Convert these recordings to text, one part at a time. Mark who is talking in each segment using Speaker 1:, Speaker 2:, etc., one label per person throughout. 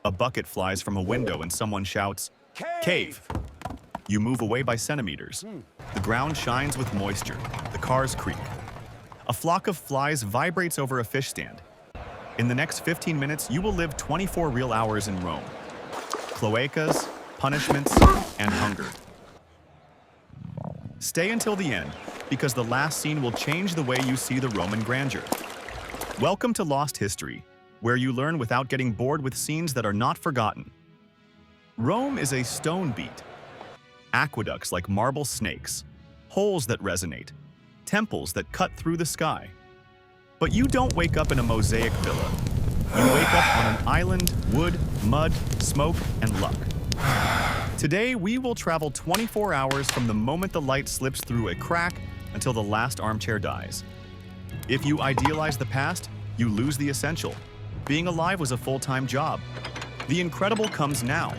Speaker 1: A bucket flies from a window and someone shouts, "Cave!"
Speaker 2: Cave!
Speaker 1: You move away by centimeters. The ground shines with moisture. The cars creak. A flock of flies vibrates over a fish stand. In the next 15 minutes, you will live 24 real hours in Rome. Cloacas, punishments, and hunger. Stay until the end, because the last scene will change the way you see the Roman grandeur. Welcome to Lost History, where you learn without getting bored with scenes that are not forgotten. Rome is a stone beat. Aqueducts like marble snakes, holes that resonate, temples that cut through the sky. But you don't wake up in a mosaic villa. You wake up on an island, wood, mud, smoke, and luck. Today, we will travel 24 hours from the moment the light slips through a crack until the last armchair dies. If you idealize the past, you lose the essential. Being alive was a full-time job. The incredible comes now.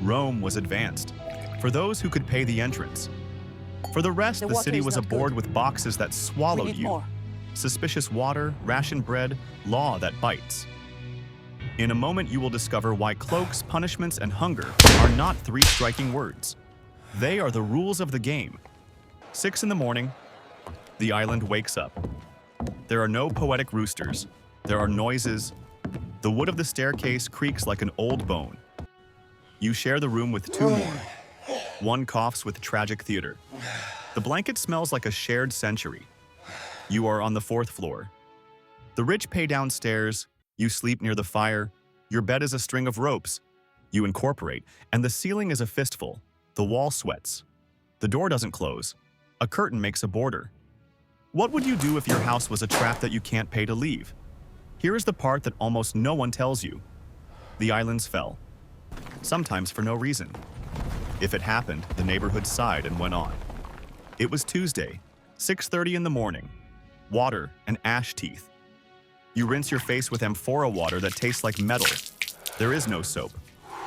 Speaker 1: Rome was advanced, for those who could pay the entrance. For the rest, the city was aboard with boxes that swallowed you. Suspicious water, ration bread, law that bites. In a moment, you will discover why cloaks, punishments, and hunger are not three striking words. They are the rules of the game. 6 in the morning, the island wakes up. There are no poetic roosters. There are noises. The wood of the staircase creaks like an old bone. You share the room with 2 more. One coughs with tragic theater. The blanket smells like a shared century. You are on the 4th floor. The rich pay downstairs. You sleep near the fire. Your bed is a string of ropes. You incorporate, and the ceiling is a fistful. The wall sweats. The door doesn't close. A curtain makes a border. What would you do if your house was a trap that you can't pay to leave? Here is the part that almost no one tells you. The islands fell. Sometimes for no reason. If it happened, the neighborhood sighed and went on. It was Tuesday, 6:30 in the morning. Water and ash teeth. You rinse your face with amphora water that tastes like metal. There is no soap.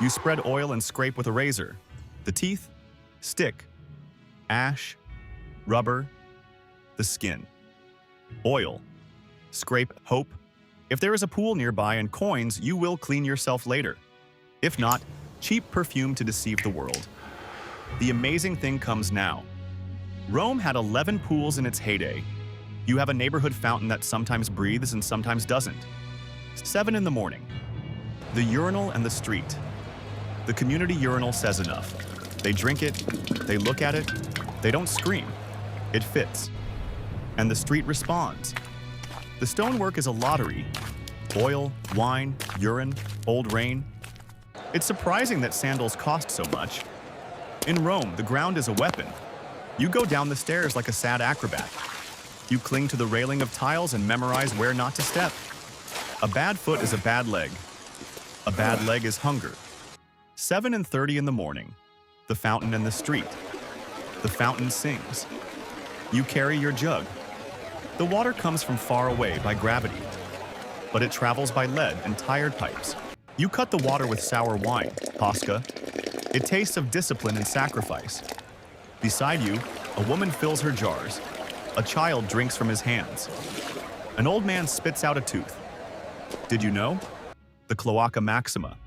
Speaker 1: You spread oil and scrape with a razor. The teeth? Stick. Ash. Rubber. The skin. Oil. Scrape. Hope. If there is a pool nearby and coins, you will clean yourself later. If not, cheap perfume to deceive the world. The amazing thing comes now. Rome had 11 pools in its heyday. You have a neighborhood fountain that sometimes breathes and sometimes doesn't. 7 in the morning. The urinal and the street. The community urinal says enough. They drink it, they look at it, they don't scream. It fits. And the street responds. The stonework is a lottery. Oil, wine, urine, old rain. It's surprising that sandals cost so much. In Rome, the ground is a weapon. You go down the stairs like a sad acrobat. You cling to the railing of tiles and memorize where not to step. A bad foot is a bad leg. A bad leg is hunger. 7:30 in the morning. The fountain and the street. The fountain sings. You carry your jug. The water comes from far away by gravity, but it travels by lead and tired pipes. You cut the water with sour wine, Posca. It tastes of discipline and sacrifice. Beside you, a woman fills her jars. A child drinks from his hands. An old man spits out a tooth. Did you know? The Cloaca Maxima.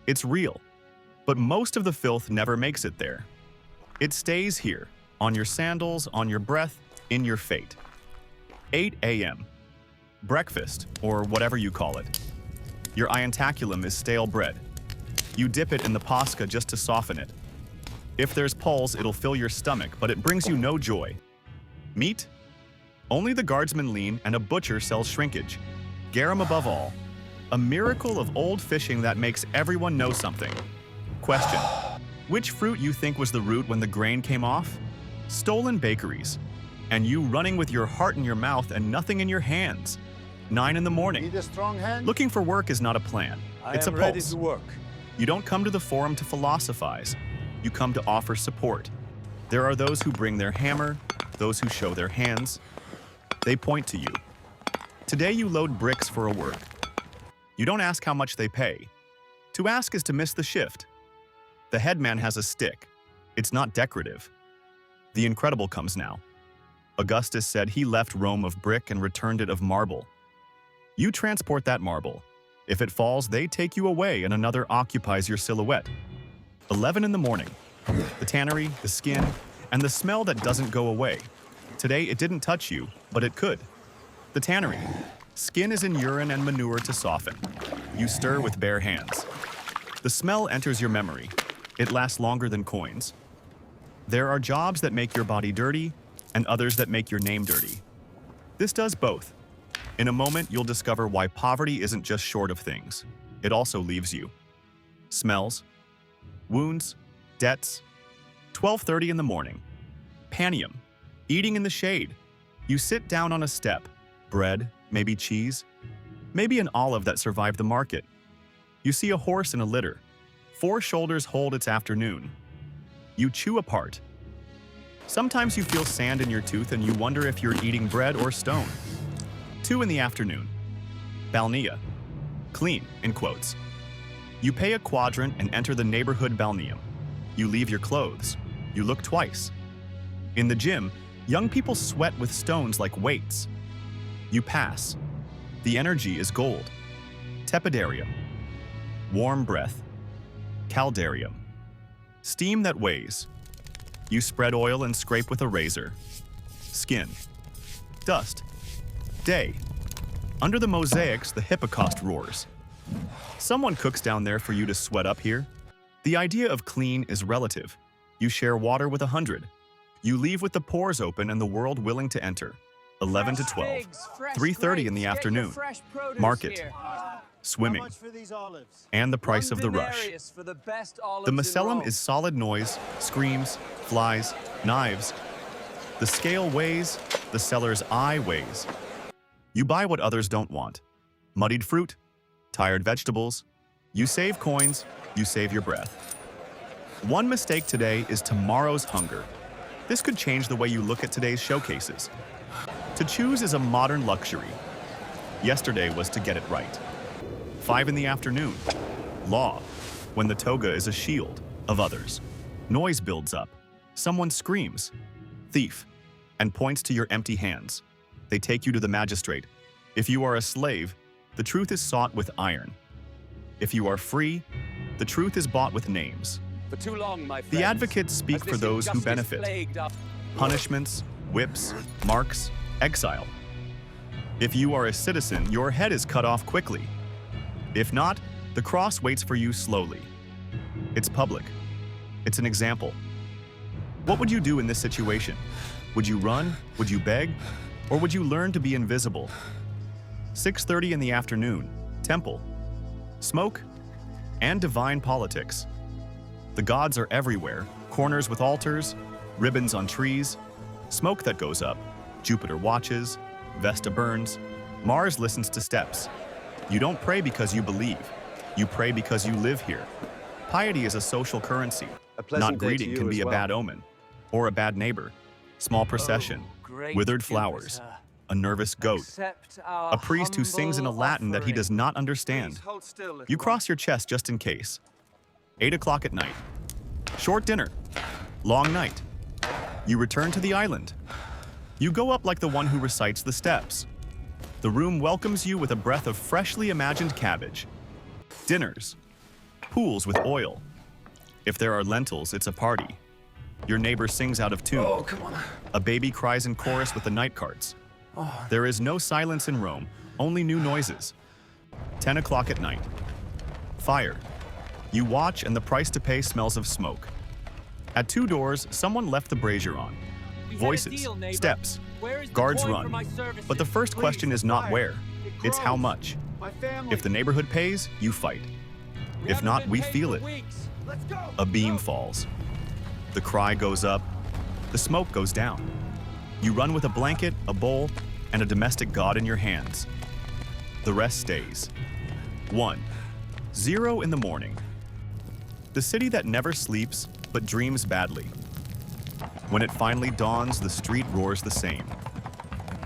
Speaker 1: It's real, but most of the filth never makes it there. It stays here, on your sandals, on your breath, in your fate. 8 a.m. Breakfast, or whatever you call it. Your ientaculum is stale bread. You dip it in the Posca just to soften it. If there's pulse, it'll fill your stomach, but it brings you no joy. Meat? Only the guardsman lean and a butcher sells shrinkage. Garum above all. A miracle of old fishing that makes everyone know something. Question. Which fruit you think was the root when the grain came off? Stolen bakeries. And you running with your heart in your mouth and nothing in your hands. 9 in the morning.
Speaker 2: Need a strong hand?
Speaker 1: Looking for work is not a plan. It's a
Speaker 2: I am ready
Speaker 1: pulse.
Speaker 2: to work.
Speaker 1: You don't come to the forum to philosophize. You come to offer support. There are those who bring their hammer, those who show their hands. They point to you. Today you load bricks for a work. You don't ask how much they pay. To ask is to miss the shift. The headman has a stick. It's not decorative. The incredible comes now. Augustus said he left Rome of brick and returned it of marble. You transport that marble. If it falls, they take you away and another occupies your silhouette. 11 in the morning. The tannery, the skin, and the smell that doesn't go away. Today it didn't touch you, but it could. The tannery. Skin is in urine and manure to soften. You stir with bare hands. The smell enters your memory. It lasts longer than coins. There are jobs that make your body dirty and others that make your name dirty. This does both. In a moment, you'll discover why poverty isn't just short of things. It also leaves you. Smells, wounds, debts. 12:30 in the morning. Panium. Eating in the shade. You sit down on a step. Bread, maybe cheese, maybe an olive that survived the market. You see a horse in a litter. 4 shoulders hold its afternoon. You chew apart. Sometimes you feel sand in your tooth and you wonder if you're eating bread or stone. 2 in the afternoon. Balnea. Clean, in quotes. You pay a quadrant and enter the neighborhood balneum. You leave your clothes. You look twice. In the gym, young people sweat with stones like weights. You pass. The energy is gold. Tepidarium. Warm breath. Caldarium. Steam that weighs. You spread oil and scrape with a razor. Skin. Dust. Day. Under the mosaics, the hippocaust roars. Someone cooks down there for you to sweat up here. The idea of clean is relative. You share water with 100. You leave with the pores open and the world willing to enter. 11 to 12. 3:30 in the afternoon. Market. Swimming. And the price of the rush. The macellum is solid noise, screams, flies, knives. The scale weighs, the seller's eye weighs. You buy what others don't want. Muddied fruit, tired vegetables. You save coins, you save your breath. One mistake today is tomorrow's hunger. This could change the way you look at today's showcases. To choose is a modern luxury. Yesterday was to get it right. 5 in the afternoon. Law, when the toga is a shield of others. Noise builds up. Someone screams, thief, and points to your empty hands. They take you to the magistrate. If you are a slave, the truth is sought with iron. If you are free, the truth is bought with names.
Speaker 2: For too long, my friends,
Speaker 1: the advocates speak for those who benefit. Punishments, whips, marks, exile. If you are a citizen, your head is cut off quickly. If not, the cross waits for you slowly. It's public. It's an example. What would you do in this situation? Would you run? Would you beg? Or would you learn to be invisible? 6:30 in the afternoon. Temple. Smoke and divine politics. The gods are everywhere. Corners with altars, ribbons on trees, smoke that goes up. Jupiter watches, Vesta burns, Mars listens to steps. You don't pray because you believe. You pray because you live here. Piety is a social currency. Not greeting can be a bad omen, or a bad neighbor. Small procession, withered flowers, a nervous goat, a priest who sings in a Latin that he does not understand. You cross your chest just in case. 8 o'clock at night. Short dinner. Long night. You return to the island. You go up like the one who recites the steps. The room welcomes you with a breath of freshly imagined cabbage. Dinners. Pools with oil. If there are lentils, it's a party. Your neighbor sings out of tune.
Speaker 3: Oh, come on.
Speaker 1: A baby cries in chorus with the night carts. There is no silence in Rome, only new noises. 10 o'clock at night. Fire. You watch and the price to pay smells of smoke. At 2 doors, someone left the brazier on. Voices, steps, guards run. But the first question is not where, it's how much. If the neighborhood pays, you fight. If not, we feel it. A beam falls. The cry goes up, the smoke goes down. You run with a blanket, a bowl, and a domestic god in your hands. The rest stays. 1. 0 in the morning. The city that never sleeps, but dreams badly. When it finally dawns, the street roars the same.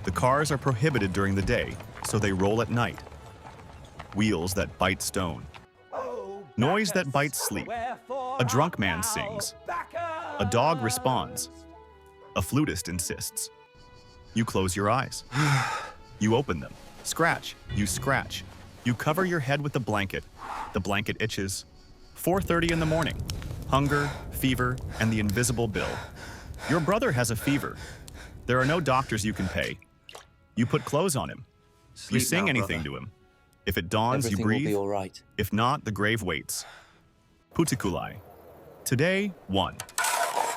Speaker 1: The cars are prohibited during the day, so they roll at night. Wheels that bite stone. Noise that bites sleep. A drunk man sings. A dog responds. A flutist insists. You close your eyes. You open them. Scratch. You scratch. You cover your head with the blanket. The blanket itches. 4:30 in the morning. Hunger, fever, and the invisible bill. Your brother has a fever. There are no doctors you can pay. You put clothes on him. You sing
Speaker 2: now,
Speaker 1: anything
Speaker 2: brother.
Speaker 1: to him. If it dawns,
Speaker 2: Everything
Speaker 1: you breathe.
Speaker 2: will be all right.
Speaker 1: If not, the grave waits. Puticulai. Today, 1.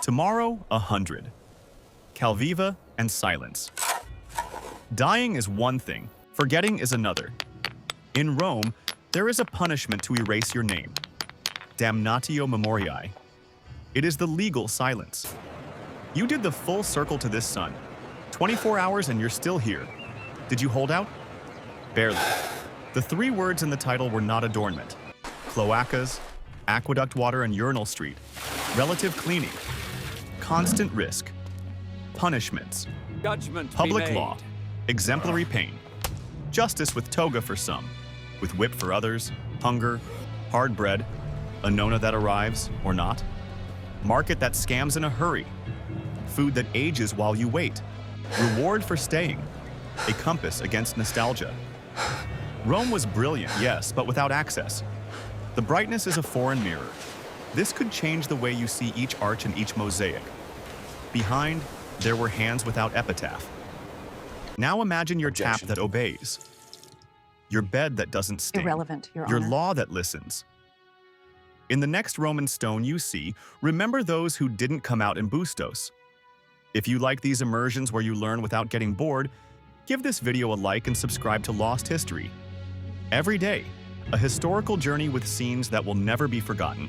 Speaker 1: Tomorrow, 100. Calviva and silence. Dying is one thing, forgetting is another. In Rome, there is a punishment to erase your name. Damnatio memoriae. It is the legal silence. You did the full circle to this sun. 24 hours and you're still here. Did you hold out? Barely. The 3 words in the title were not adornment. Cloacas, aqueduct water and urinal street, relative cleaning, constant risk, punishments,
Speaker 3: Judgment
Speaker 1: public
Speaker 3: be made.
Speaker 1: law, exemplary pain, justice with toga for some, with whip for others, hunger, hard bread, a nona that arrives or not, market that scams in a hurry, food that ages while you wait, reward for staying, a compass against nostalgia. Rome was brilliant, yes, but without access. The brightness is a foreign mirror. This could change the way you see each arch and each mosaic. Behind, there were hands without epitaph. Now imagine your tap
Speaker 2: Objection.
Speaker 1: that obeys, your bed that doesn't sting,
Speaker 4: Irrelevant, Your
Speaker 1: your
Speaker 4: Honor.
Speaker 1: law that listens. In the next Roman stone you see, remember those who didn't come out in bustos. If you like these immersions where you learn without getting bored, give this video a like and subscribe to Lost History. Every day, a historical journey with scenes that will never be forgotten.